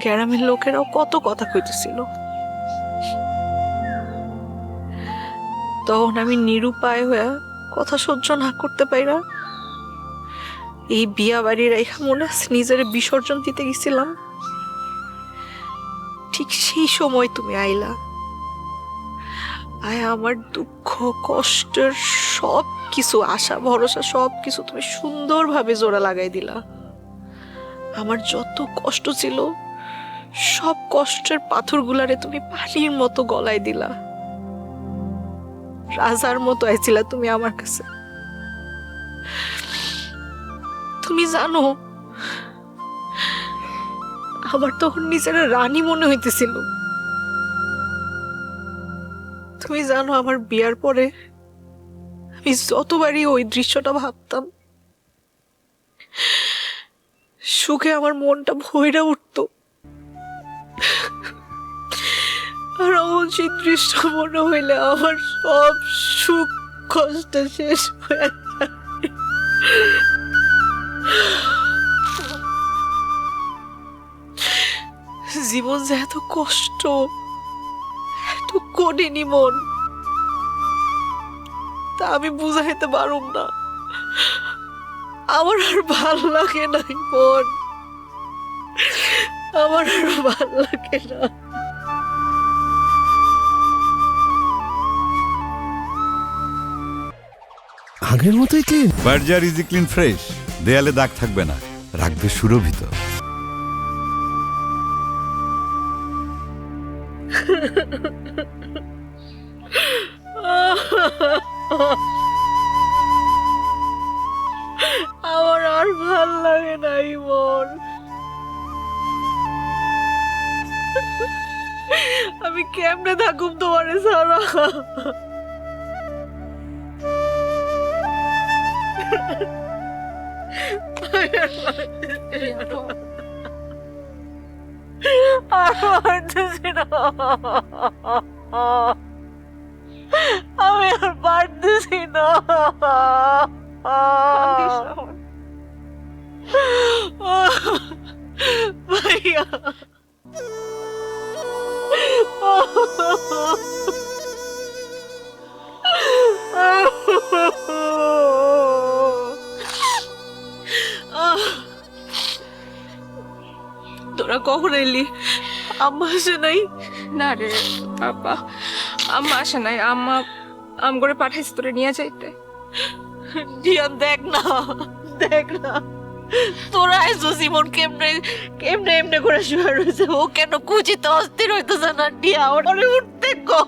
গ্রামের লোকেরাও কত কথা কইতেছিল। তখন আমি নিরুপায় হয়ে কথা সহ্য না করতে পাইরা এই বিয়া বাড়ির রেখা মনে আছে নিজের বিসর্জন দিতে গেছিলাম। ঠিক সেই সময় তুমি আইলা, আয় আমার দুঃখ কষ্টের সব কিছু, আশা ভরসা সব কিছু তুমি সুন্দরভাবে জোড়া লাগাই দিলা। আমার যত কষ্ট ছিল সব কষ্টের পাথরগুলারে তুমি পানির মতো গলায় দিলা। রাজার মতো আইছিলা তুমি আমার কাছে। তুমি জানো আমার তখন নিজের রানী মনে হইতেছিল। তুমি জানো আমার বিয়ার পরে আমি যতবারই ওই দৃশ্যটা ভাবতাম সুখে আমার মনটা ভইরা উঠত। আর আমার সেই দৃশ্য মনে হইলে আমার সব সুখ কষ্ট শেষ হয়ে যায়। জীবন যে এত কষ্ট, এত কঠিনি মন, তা আমি বুঝাইতে পারুম না। আমার আর ভাল লাগে নাই মন, আমার আর ভাল লাগে না। আগের মতোই clean. Berger easy clean fresh, দেয়ালে দাগ থাকবে না, রাখবে সুরভিত। আমার আর ভাল লাগে নাই মন, আমি কেমনে থাকুম তোমারে ছাড়া। আর পারতেছি না, আমি আর পারতেছি না। ভাইয়া তোরা কখন এলি? আম্মা আসে নাই? না রে বাবা, আম্মা আসে নাই। আম্মা আম করে পাঠাইছে তোরে নিয়ে যাইতে। ডিয়ান দেখ না, দেখ না, তোরা এসো জীবন কেমনে কেমনে এমনি করে শুয়ে রয়েছে। ও কেন কুচিতে অস্থির হইতেছে না? ডিয়া ওরে উঠতে কো,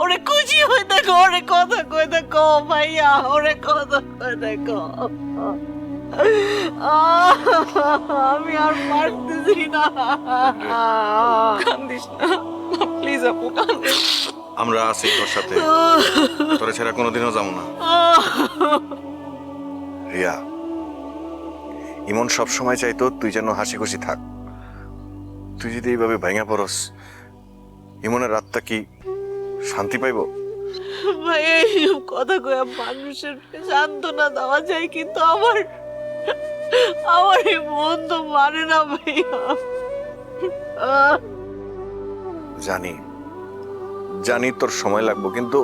ওরে কুচি হইতে কো, ওরে কথা কইতে কো ভাইয়া, ওরে কথা কইতে কো। আমি আর পারতেছি না। কান্দিস না প্লিজ আপু, কান্দিস। আমরা আছি তোর সাথে, তোরা ছাড়া কোনোদিনও যাবো না। রিয়া, ইমন সব সময় চাইতো তুই যেন হাসি খুশি থাক। তুই যদি এইভাবে ভাঙা পড়স, ইমনের রাতটা কি শান্তি পাইব? ভাই এইসব কথা কয়ে মানুষের সান্ত্বনা দেওয়া যায়, কিন্তু আমার এই মন তো মানে না ভাইয়া। জানি জানি তোর সময় লাগবো, কিন্তু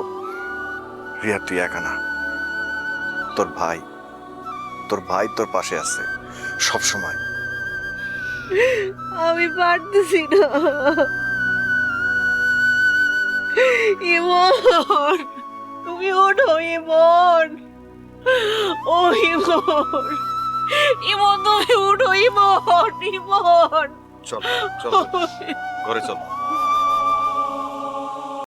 রিয়া তুই একা না। তোর ভাই তোর পাশে আছে সব সময়। আমি পারতেছি না। ইমন, তুমি ওঠো ইমন, ও ইমন, ইমন তুমি উঠো ইমন, ইমন। চল চল ঘরে চল।